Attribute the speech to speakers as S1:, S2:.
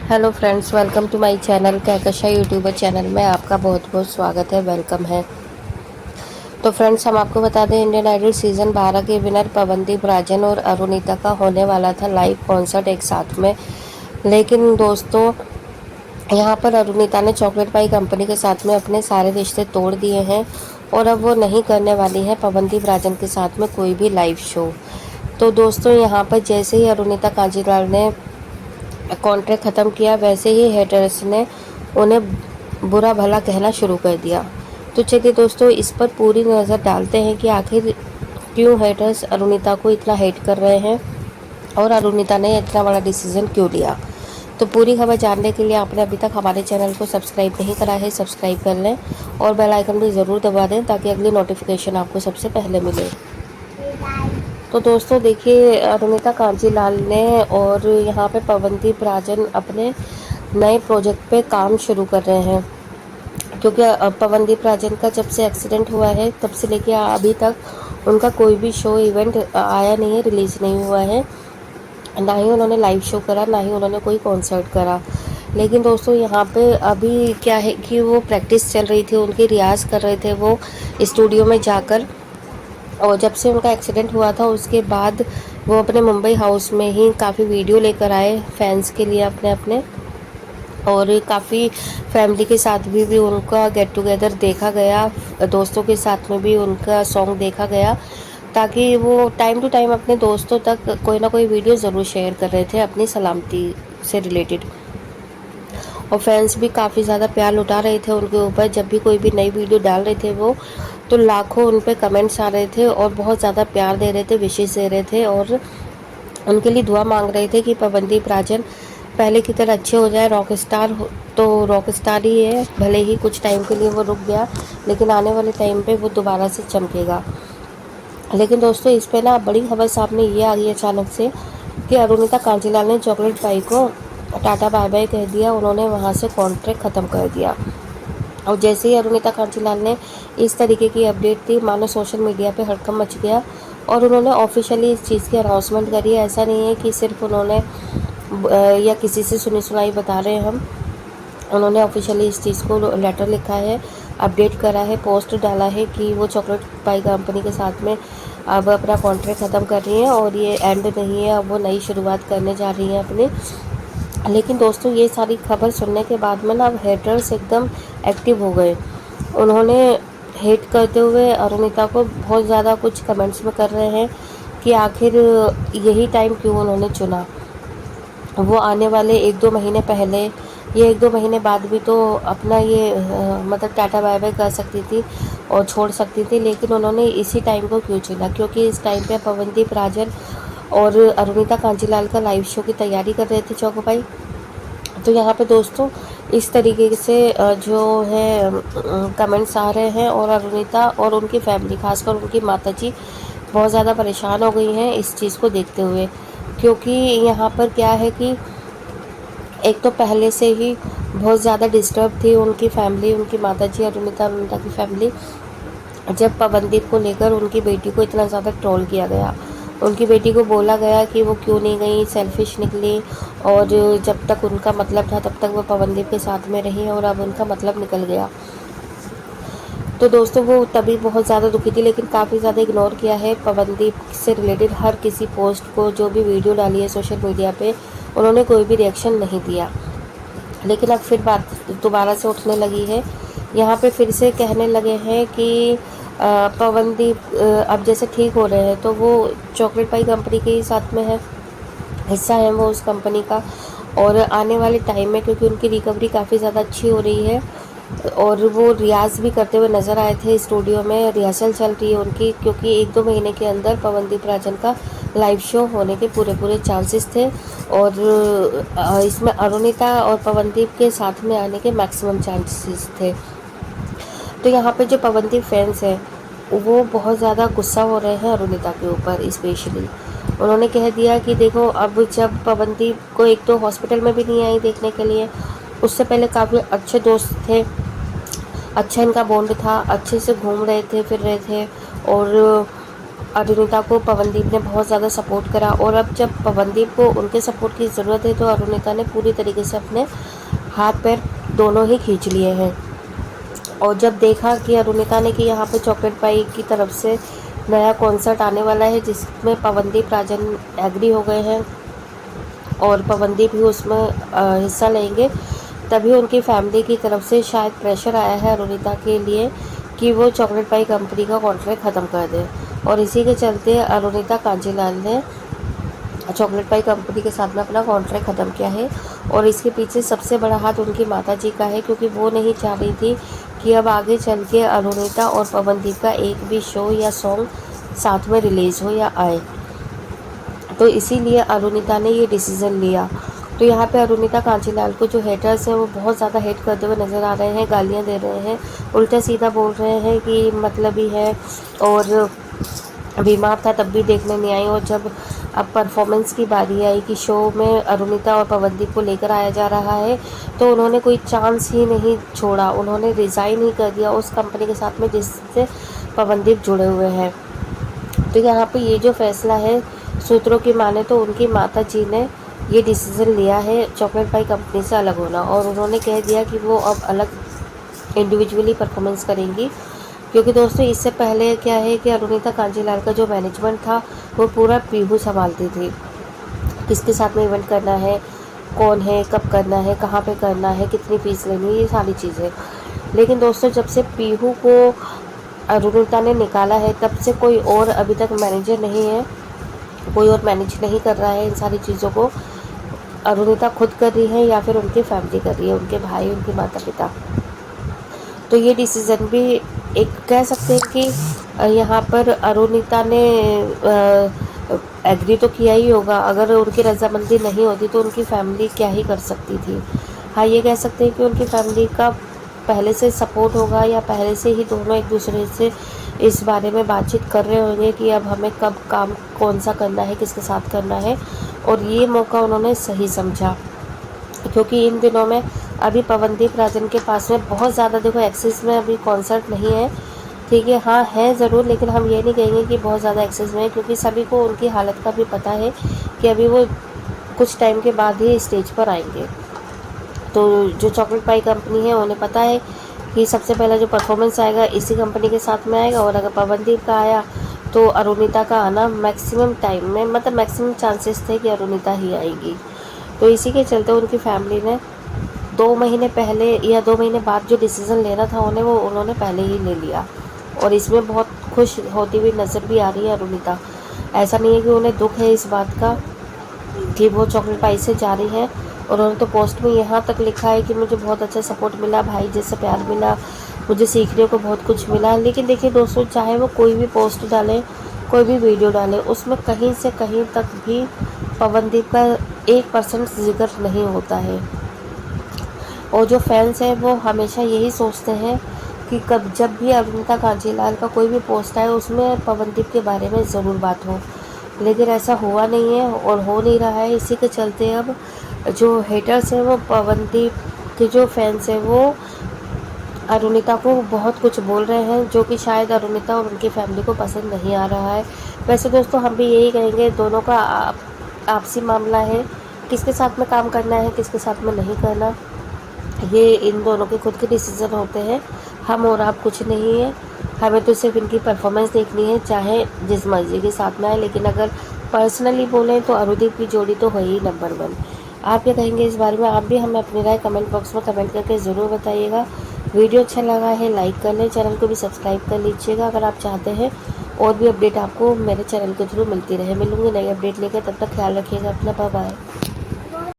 S1: Hello friends, welcome to my channel Kahkasha YouTuber channel में आपका बहुत बहुत स्वागत है, वेलकम है। तो फ्रेंड्स, हम आपको बता दें, इंडियन आइडल सीज़न 12 के विनर पवनदीप राजन और अरुणिता का होने वाला था लाइव कॉन्सर्ट एक साथ में। लेकिन दोस्तों, यहाँ पर अरुणिता ने चॉकलेट पाई कंपनी के साथ में अपने सारे रिश्ते तोड़ दिए हैं और अब वो नहीं करने वाली है पवनदीप राजन के साथ में कोई भी लाइव शो। तो दोस्तों, यहाँ पर जैसे ही अरुणिता कांजीलाल ने कॉन्ट्रैक्ट ख़त्म किया, वैसे ही हेटर्स ने उन्हें बुरा भला कहना शुरू कर दिया। तो चलिए दोस्तों, इस पर पूरी नज़र डालते हैं कि आखिर क्यों हेटर्स अरुणिता को इतना हेट कर रहे हैं और अरुणिता ने इतना बड़ा डिसीज़न क्यों लिया। तो पूरी खबर जानने के लिए आपने अभी तक हमारे चैनल को सब्सक्राइब नहीं करा है, सब्सक्राइब कर लें और बेल आइकन भी ज़रूर दबा दें ताकि अगली नोटिफिकेशन आपको सबसे पहले मिले। तो दोस्तों देखिए, अरुणिता कांजीलाल ने और यहाँ पे पवनदीप राजन अपने नए प्रोजेक्ट पे काम शुरू कर रहे हैं, क्योंकि पवनदीप राजन का जब से एक्सीडेंट हुआ है तब से लेके अभी तक उनका कोई भी शो इवेंट आया नहीं है, रिलीज़ नहीं हुआ है। ना ही उन्होंने लाइव शो करा, ना ही उन्होंने कोई कॉन्सर्ट करा। लेकिन दोस्तों, यहाँ पे अभी क्या है कि वो प्रैक्टिस चल रही थी, उनकी रियाज़ कर रहे थे वो स्टूडियो में जाकर। और जब से उनका एक्सीडेंट हुआ था उसके बाद वो अपने मुंबई हाउस में ही काफ़ी वीडियो लेकर आए फैंस के लिए अपने अपने, और काफ़ी फैमिली के साथ भी उनका गेट टुगेदर देखा गया, दोस्तों के साथ में भी उनका सॉन्ग देखा गया, ताकि वो टाइम टू टाइम अपने दोस्तों तक कोई ना कोई वीडियो ज़रूर शेयर कर रहे थे अपनी सलामती से रिलेटेड। और फैंस भी काफ़ी ज़्यादा प्यार लुटा रहे थे उनके ऊपर। जब भी कोई भी नई वीडियो डाल रहे थे वो, तो लाखों उन पे कमेंट्स आ रहे थे और बहुत ज़्यादा प्यार दे रहे थे, विशेष दे रहे थे और उनके लिए दुआ मांग रहे थे कि पवनदीप राजन पहले की तरह अच्छे हो जाए। रॉक स्टार तो रॉक स्टार ही है, भले ही कुछ टाइम के लिए वो रुक गया, लेकिन आने वाले टाइम पे वो दोबारा से चमकेगा। लेकिन दोस्तों, इस पे ना बड़ी खबर सामने ये आ गई अचानक से कि अरुणिता कांजीलाल ने चॉकलेट पाई को टाटा बाय बाय कह दिया, उन्होंने वहाँ से कॉन्ट्रैक्ट ख़त्म कर दिया। और जैसे ही अरुणिता कांजीलाल ने इस तरीके की अपडेट दी, मानो सोशल मीडिया पे हड़कंप मच गया और उन्होंने ऑफिशियली इस चीज़ की अनाउंसमेंट करी है। ऐसा नहीं है कि सिर्फ उन्होंने या किसी से सुनी सुनाई बता रहे हैं हम, उन्होंने ऑफिशियली इस चीज़ को लेटर लिखा है, अपडेट करा है, पोस्ट डाला है कि वो चॉकलेट पाई कंपनी के साथ में अब अपना कॉन्ट्रैक्ट ख़त्म कर रही हैं और ये एंड नहीं है, अब वो नई शुरुआत करने जा रही हैं अपनी। लेकिन दोस्तों, ये सारी खबर सुनने के बाद में ना अब हेटर्स एकदम एक्टिव हो गए। उन्होंने हेट करते हुए अरुणिता को बहुत ज़्यादा कुछ कमेंट्स में कर रहे हैं कि आखिर यही टाइम क्यों उन्होंने चुना। वो आने वाले 1-2 महीने पहले या 1-2 महीने बाद भी तो अपना ये मतलब टाटा बाय बाय कर सकती थी और छोड़ सकती थी, लेकिन उन्होंने इसी टाइम को क्यों चुना? क्योंकि इस टाइम पे पवनदीप राजन और अरुणिता कांजीलाल का लाइव शो की तैयारी कर रहे थे चौकोबाई। तो यहाँ पे दोस्तों, इस तरीके से जो है कमेंट्स आ रहे हैं और अरुणिता और उनकी फैमिली, खासकर उनकी माताजी, बहुत ज़्यादा परेशान हो गई हैं इस चीज़ को देखते हुए। क्योंकि यहाँ पर क्या है कि एक तो पहले से ही बहुत ज़्यादा डिस्टर्ब थी उनकी फैमिली, उनकी माताजी अरुणिता की फैमिली, जब पवनदीप को लेकर उनकी बेटी को इतना ज़्यादा ट्रोल किया गया। उनकी बेटी को बोला गया कि वो क्यों नहीं गई, सेल्फिश निकली, और जब तक उनका मतलब था तब तक वो पवनदीप के साथ में रही और अब उनका मतलब निकल गया। तो दोस्तों, वो तभी बहुत ज़्यादा दुखी थी, लेकिन काफ़ी ज़्यादा इग्नोर किया है पवनदीप से रिलेटेड हर किसी पोस्ट को, जो भी वीडियो डाली है सोशल मीडिया पे, उन्होंने कोई भी रिएक्शन नहीं दिया। लेकिन अब फिर बात दोबारा से उठने लगी है। यहाँ पे फिर से कहने लगे हैं कि पवनदीप अब जैसे ठीक हो रहे हैं तो वो चॉकलेट पाई कंपनी के ही साथ में है, हिस्सा है वो उस कंपनी का। और आने वाले टाइम में, क्योंकि उनकी रिकवरी काफ़ी ज़्यादा अच्छी हो रही है और वो रियाज़ भी करते हुए नज़र आए थे, स्टूडियो में रिहर्सल चल रही है उनकी, क्योंकि 1-2 महीने के अंदर पवनदीप राजन का लाइव शो होने के पूरे चांसेस थे और इसमें अरुणिता और पवनदीप के साथ में आने के मैक्सिमम चांसेस थे। तो यहाँ पे जो पवनदीप फैंस हैं वो बहुत ज़्यादा गुस्सा हो रहे हैं अरुणिता के ऊपर स्पेशली। उन्होंने कह दिया कि देखो, अब जब पवनदीप को एक तो हॉस्पिटल में भी नहीं आई देखने के लिए, उससे पहले काफ़ी अच्छे दोस्त थे, अच्छा इनका बॉन्ड था, अच्छे से घूम रहे थे, फिर रहे थे, और अरुणिता को पवनदीप ने बहुत ज़्यादा सपोर्ट करा, और अब जब पवनदीप को उनके सपोर्ट की ज़रूरत है तो अरुणिता ने पूरी तरीके से अपने हाथ पैर दोनों ही खींच लिए हैं। और जब देखा कि अरुणिता ने कि यहाँ पे चॉकलेट पाई की तरफ से नया कॉन्सर्ट आने वाला है जिसमें पवनदीप राजन एग्री हो गए हैं और पवनदीप भी उसमें हिस्सा लेंगे, तभी उनकी फैमिली की तरफ से शायद प्रेशर आया है अरुणिता के लिए कि वो चॉकलेट पाई कंपनी का कॉन्ट्रैक्ट ख़त्म कर दे। और इसी के चलते अरुणिता कांजीलाल ने चॉकलेट पाई कंपनी के साथ में अपना कॉन्ट्रैक्ट ख़त्म किया है। और इसके पीछे सबसे बड़ा हाथ उनकी माता जी का है, क्योंकि वो नहीं चाह रही थी कि अब आगे चल के अरुणिता और पवनदीप का एक भी शो या सॉन्ग साथ में रिलीज़ हो या आए। तो इसीलिए अरुणिता ने ये डिसीज़न लिया। तो यहाँ पे अरुणिता कांजीलाल को जो हेटर्स हैं वो बहुत ज़्यादा हेट करते हुए नज़र आ रहे हैं, गालियाँ दे रहे हैं, उल्टा सीधा बोल रहे हैं कि मतलबी है और बीमार था तब भी देखने नहीं आई। और जब अब परफॉर्मेंस की बारी आई कि शो में अरुणिता और पवनदीप को लेकर आया जा रहा है, तो उन्होंने कोई चांस ही नहीं छोड़ा, उन्होंने रिज़ाइन ही कर दिया उस कंपनी के साथ में जिससे पवनदीप जुड़े हुए हैं। तो यहाँ पे ये जो फैसला है, सूत्रों की माने तो उनकी माता जी ने ये डिसीज़न लिया है चॉकलेट पाई कंपनी से अलग होना, और उन्होंने कह दिया कि वो अब अलग इंडिविजुअली परफॉर्मेंस करेंगी। क्योंकि दोस्तों इससे पहले क्या है कि अरुणिता कांजीलाल का जो मैनेजमेंट था वो पूरा पीहू संभालती थी, किसके साथ में इवेंट करना है, कौन है, कब करना है, कहाँ पे करना है, कितनी फीस लेनी है, ये सारी चीज़ें। लेकिन दोस्तों जब से पीहू को अरुणिता ने निकाला है तब से कोई और अभी तक मैनेजर नहीं है, कोई और मैनेज नहीं कर रहा है इन सारी चीज़ों को। अरुणिता खुद कर रही है या फिर उनकी फैमिली कर रही है, उनके भाई, उनके माता पिता। तो ये डिसीज़न भी एक कह सकते हैं कि यहाँ पर अरुणिता ने एग्री तो किया ही होगा, अगर उनकी रजामंदी नहीं होती तो उनकी फैमिली क्या ही कर सकती थी। हाँ, ये कह सकते हैं कि उनकी फैमिली का पहले से सपोर्ट होगा या पहले से ही दोनों एक दूसरे से इस बारे में बातचीत कर रहे होंगे कि अब हमें कब काम कौन सा करना है, किसके साथ करना है। और ये मौका उन्होंने सही समझा, क्योंकि इन दिनों में अभी पवनदीप राजन के पास में बहुत ज़्यादा, देखो एक्सेस में अभी कॉन्सर्ट नहीं है, ठीक है, हाँ है ज़रूर, लेकिन हम ये नहीं कहेंगे कि बहुत ज़्यादा एक्सेस में है, क्योंकि सभी को उनकी हालत का भी पता है कि अभी वो कुछ टाइम के बाद ही स्टेज पर आएंगे। तो जो चॉकलेट पाई कंपनी है उन्हें पता है कि सबसे पहला जो परफॉर्मेंस आएगा इसी कंपनी के साथ में आएगा, और अगर पवनदीप का आया तो अरुणिता का आना मैक्सिमम टाइम में, मतलब मैक्सिमम चांसेस थे कि अरुणिता ही आएगी। तो इसी के चलते उनकी फैमिली ने 2 महीने पहले या 2 महीने बाद जो डिसीज़न लेना था उन्हें, वो उन्होंने पहले ही ले लिया, और इसमें बहुत खुश होती हुई नज़र भी आ रही है अरुणिता। ऐसा नहीं है कि उन्हें दुख है इस बात का कि वो चॉकलेट पाई से जा रही हैं। और उन्होंने तो पोस्ट में यहाँ तक लिखा है कि मुझे बहुत अच्छा सपोर्ट मिला, भाई जैसे प्यार मिला, मुझे सीखने को बहुत कुछ मिला। लेकिन देखिए दोस्तों, चाहे वो कोई भी पोस्ट डालें, कोई भी वीडियो डालें, उसमें कहीं से कहीं तक भी पवनदीप का 1% जिक्र नहीं होता है। और जो फैंस हैं वो हमेशा यही सोचते हैं कि कब जब भी अरुणिता कांजीलाल का कोई भी पोस्ट आए उसमें पवनदीप के बारे में ज़रूर बात हो, लेकिन ऐसा हुआ नहीं है और हो नहीं रहा है। इसी के चलते अब जो हेटर्स हैं वो पवनदीप के जो फैंस हैं वो अरुणिता को बहुत कुछ बोल रहे हैं, जो कि शायद अरुणिता और उनकी फैमिली को पसंद नहीं आ रहा है। वैसे दोस्तों हम भी यही कहेंगे, दोनों का आपसी मामला है, किसके साथ में काम करना है, किसके साथ में नहीं करना, ये इन दोनों के खुद के डिसीज़न होते हैं। हम और आप कुछ नहीं है, हमें तो सिर्फ इनकी परफॉर्मेंस देखनी है, चाहे जिस मर्जी के साथ में आए। लेकिन अगर पर्सनली बोलें तो अरुदीप की जोड़ी तो है ही नंबर 1। आप क्या कहेंगे इस बारे में? आप भी हमें अपनी राय कमेंट बॉक्स में कमेंट करके ज़रूर बताइएगा। वीडियो अच्छा लगा है लाइक कर लें, चैनल को भी सब्सक्राइब कर लीजिएगा अगर आप चाहते हैं और भी अपडेट आपको मेरे चैनल के थ्रू मिलती रहे। मिलूंगी नई अपडेट लेकर, तब तक ख्याल रखिएगा अपना, बाय बाय।